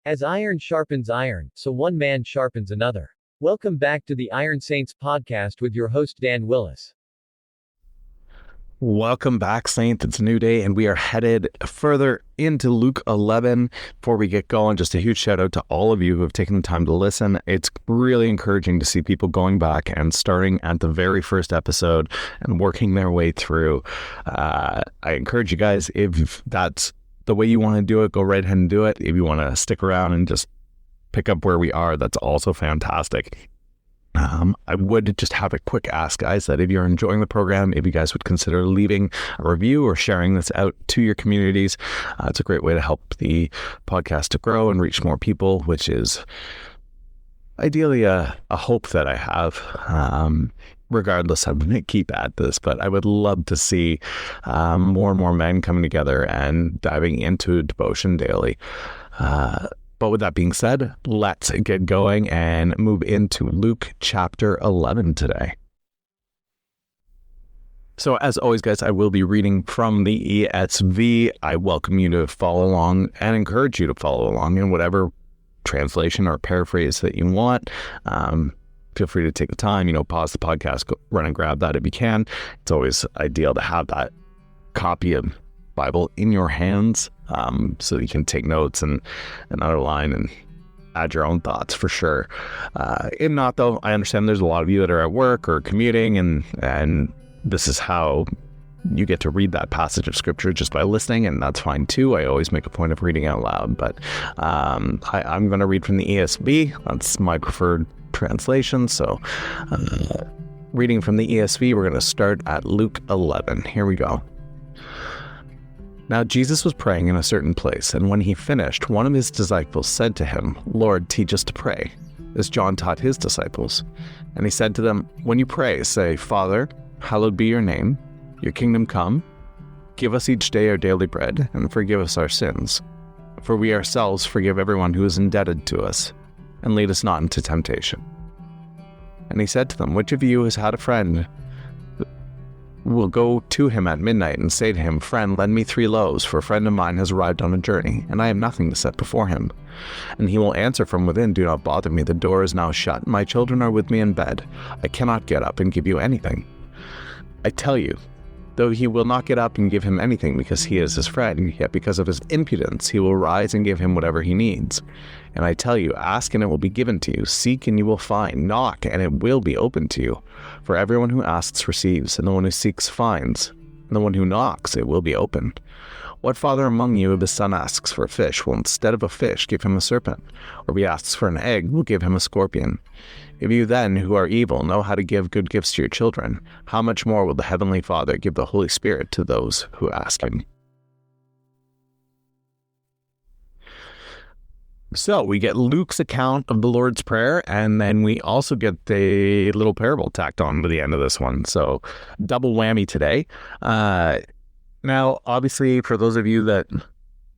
As iron sharpens iron, so one man sharpens another. Welcome back to the Iron Saints podcast with your host Dan Willis. Welcome back, Saints. It's a new day, and we are headed further into Luke 11. Before we get going, just a huge shout out to all of you who have taken the time to listen. It's really encouraging to see people going back and starting at the very first episode and working their way through. I encourage you guys, if that's the way you want to do it, go right ahead and do it. If you want to stick around and just pick up where we are, that's also fantastic. I would just have a quick ask, guys, that if you're enjoying the program, if you guys would consider leaving a review or sharing this out to your communities. It's a great way to help the podcast to grow and reach more people, which is ideally a hope that I have. Regardless, I'm going to keep at this, but I would love to see more and more men coming together and diving into devotion daily. But with that being said, let's get going and move into Luke chapter 11 today. So as always, guys, I will be reading from the ESV. I welcome you to follow along and encourage you to follow along in whatever translation or paraphrase that you want. Feel free to take the time, pause the podcast, go run and grab that if you can. It's always ideal to have that copy of Bible in your hands, so you can take notes and underline and add your own thoughts for sure. If not, though, I understand there's a lot of you that are at work or commuting, and this is how you get to read that passage of scripture just by listening, and that's fine too. I always make a point of reading out loud, but I'm going to read from the ESV. That's my preferred translation. So reading from the ESV, we're going to start at Luke 11. Here we go. Now Jesus was praying in a certain place, and when he finished, one of his disciples said to him, "Lord, teach us to pray, as John taught his disciples." And he said to them, "When you pray, say, 'Father, hallowed be your name, your kingdom come. Give us each day our daily bread, and forgive us our sins. For we ourselves forgive everyone who is indebted to us. And lead us not into temptation.' And he said to them, 'Which of you has had a friend will go to him at midnight and say to him, "Friend, lend me 3 loaves, for a friend of mine has arrived on a journey, and I have nothing to set before him"? And he will answer from within, "Do not bother me, the door is now shut, my children are with me in bed. I cannot get up and give you anything." I tell you, though he will not get up and give him anything because he is his friend, yet because of his impudence he will rise and give him whatever he needs. And I tell you, ask and it will be given to you, seek and you will find, knock and it will be opened to you. For everyone who asks receives, and the one who seeks finds, and the one who knocks it will be opened. What father among you, if his son asks for a fish, will instead of a fish give him a serpent? Or if he asks for an egg, will give him a scorpion? If you then, who are evil, know how to give good gifts to your children, how much more will the Heavenly Father give the Holy Spirit to those who ask him? So we get Luke's account of the Lord's Prayer, and then we also get the little parable tacked on to the end of this one. So double whammy today. Now, obviously, for those of you that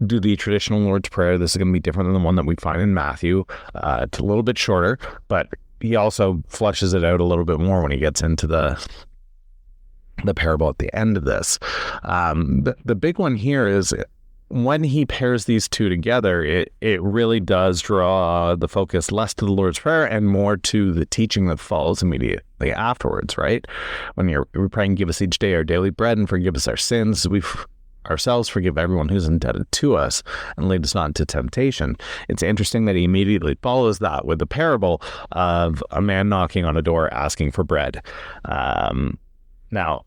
do the traditional Lord's Prayer, this is going to be different than the one that we find in Matthew. It's a little bit shorter, but he also fleshes it out a little bit more when he gets into the parable at the end of this. The big one here is when he pairs these two together, it really does draw the focus less to the Lord's Prayer and more to the teaching that follows immediately afterwards, right? When we're praying, "Give us each day our daily bread and forgive us our sins. We ourselves forgive everyone who's indebted to us, and lead us not into temptation." It's interesting that he immediately follows that with the parable of a man knocking on a door asking for bread. Now,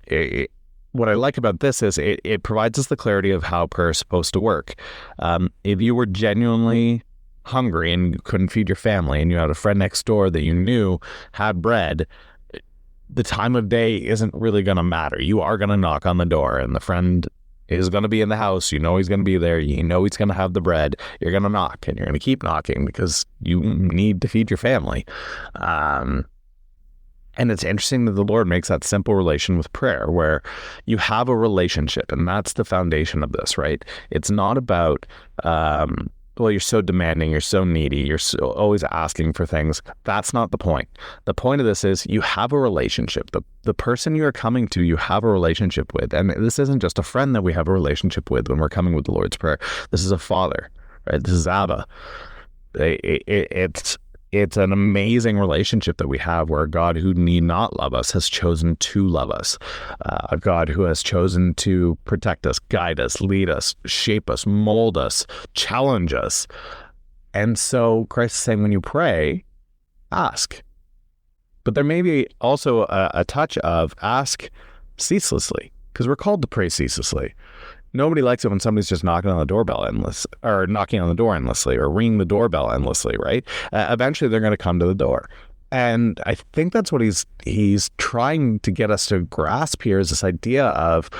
what I like about this is it provides us the clarity of how prayer is supposed to work. If you were genuinely hungry and you couldn't feed your family, and you had a friend next door that you knew had bread, the time of day isn't really going to matter. You are going to knock on the door, and the friend is going to be in the house. You know he's going to be there. You know he's going to have the bread. You're going to knock, and you're going to keep knocking because you need to feed your family. And it's interesting that the Lord makes that simple relation with prayer, where you have a relationship, and that's the foundation of this, right? It's not about, well, you're so demanding, you're so needy, you're always asking for things. That's not the point. The point of this is you have a relationship. The person you are coming to, you have a relationship with. And this isn't just a friend that we have a relationship with when we're coming with the Lord's Prayer. This is a father, right? This is Abba. It's an amazing relationship that we have, where a God who need not love us has chosen to love us. A God who has chosen to protect us, guide us, lead us, shape us, mold us, challenge us. And so Christ is saying, when you pray, ask. But there may be also a touch of ask ceaselessly, because we're called to pray ceaselessly. Nobody likes it when somebody's just knocking on the doorbell or knocking on the door endlessly, or ringing the doorbell endlessly, right? Eventually they're going to come to the door. And I think that's what he's trying to get us to grasp here, is this idea of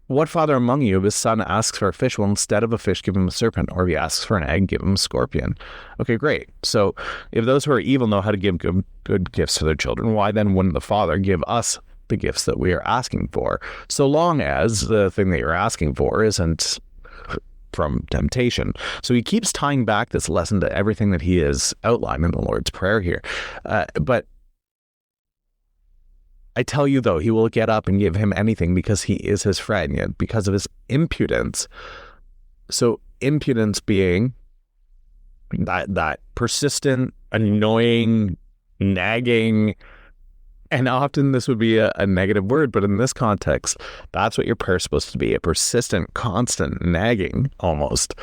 what father among you, if his son asks for a fish, will instead of a fish give him a serpent? Or if he asks for an egg, give him a scorpion? Okay, great. So if those who are evil know how to give good gifts to their children, why then wouldn't the Father give us the gifts that we are asking for, so long as the thing that you're asking for isn't from temptation? So he keeps tying back this lesson to everything that he has outlined in the Lord's Prayer here. But I tell you, though, he will get up and give him anything because he is his friend, yet because of his impudence. So impudence being that persistent, annoying, nagging, and often this would be a negative word, but in this context, that's what your prayer is supposed to be: a persistent, constant nagging, almost.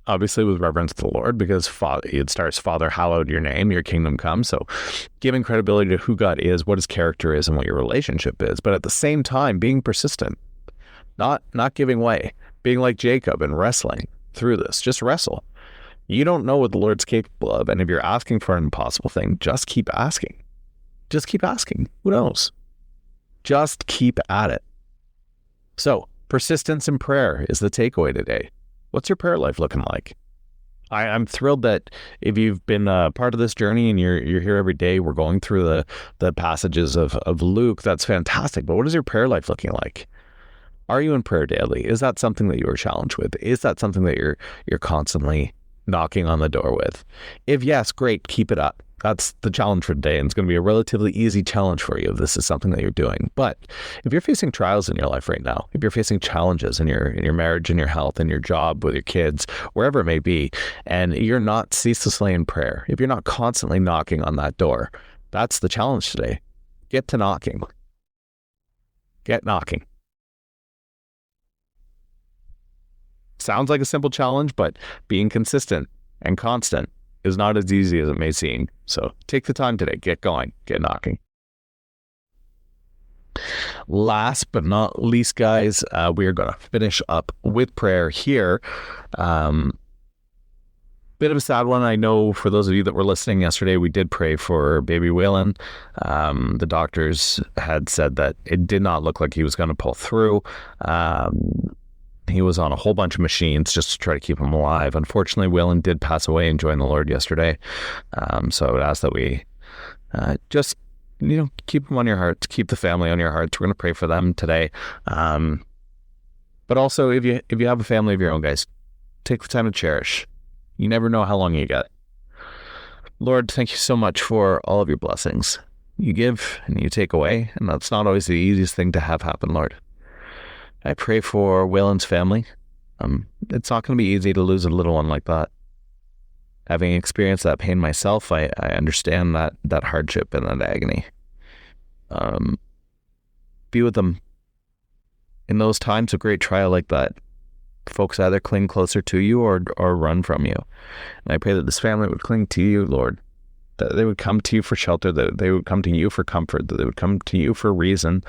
Obviously with reverence to the Lord, because it starts, Father, hallowed your name, your kingdom come. So giving credibility to who God is, what his character is, and what your relationship is. But at the same time, being persistent, not giving way, being like Jacob and wrestling through this. Just wrestle. You don't know what the Lord's capable of. And if you're asking for an impossible thing, just keep asking. Just keep asking. Who knows? Just keep at it. So, persistence in prayer is the takeaway today. What's your prayer life looking like? I'm thrilled that if you've been part of this journey and you're here every day, we're going through the passages of Luke. That's fantastic. But what is your prayer life looking like? Are you in prayer daily? Is that something that you are challenged with? Is that something that you're constantly knocking on the door with? If yes, great, keep it up. That's the challenge for today, and it's going to be a relatively easy challenge for you if this is something that you're doing. But if you're facing trials in your life right now, if you're facing challenges in your marriage, in your health, in your job, with your kids, wherever it may be, and you're not ceaselessly in prayer, if you're not constantly knocking on that door, that's the challenge today. Get to knocking. Get knocking. Sounds like a simple challenge, but being consistent and constant is not as easy as it may seem. So take the time today. Get going. Get knocking. Last but not least, guys, we are going to finish up with prayer here. Bit of a sad one. I know for those of you that were listening yesterday, we did pray for baby Waylon. The doctors had said that it did not look like he was going to pull through. He was on a whole bunch of machines just to try to keep him alive. Unfortunately, Waylon did pass away and join the Lord yesterday. So I would ask that we just, keep him on your hearts, keep the family on your hearts. We're going to pray for them today. But also, if you have a family of your own, guys, take the time to cherish. You never know how long you get. Lord, thank you so much for all of your blessings. You give and you take away, and that's not always the easiest thing to have happen, Lord. I pray for Waylon's family. It's not going to be easy to lose a little one like that. Having experienced that pain myself, I understand that hardship and that agony. Be with them in those times of great trial like that. Folks either cling closer to you or run from you. And I pray that this family would cling to you, Lord. That they would come to you for shelter, that they would come to you for comfort, that they would come to you for reason.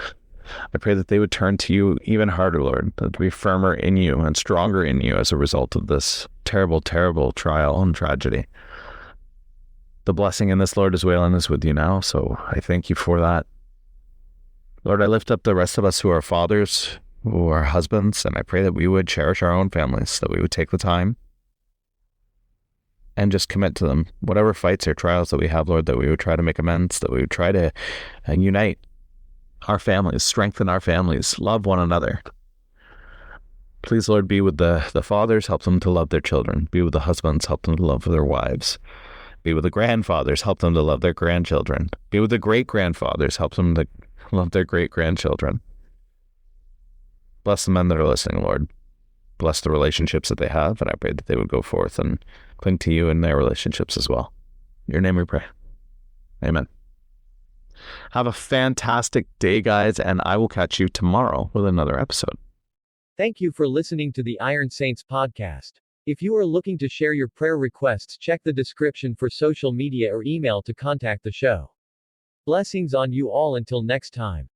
I pray that they would turn to you even harder, Lord, to be firmer in you and stronger in you as a result of this terrible, terrible trial and tragedy. The blessing in this, Lord, as Waylon is with you now, so I thank you for that. Lord, I lift up the rest of us who are fathers, who are husbands, and I pray that we would cherish our own families, that we would take the time and just commit to them. Whatever fights or trials that we have, Lord, that we would try to make amends, that we would try to unite our families, strengthen our families, love one another. Please, Lord, be with the fathers, help them to love their children. Be with the husbands, help them to love their wives. Be with the grandfathers, help them to love their grandchildren. Be with the great-grandfathers, help them to love their great-grandchildren. Bless the men that are listening, Lord. bless the relationships that they have, and I pray that they would go forth and cling to you in their relationships as well. In your name we pray. Amen. Have a fantastic day, guys, and I will catch you tomorrow with another episode. Thank you for listening to the Iron Saints podcast. If you are looking to share your prayer requests, check the description for social media or email to contact the show. Blessings on you all until next time.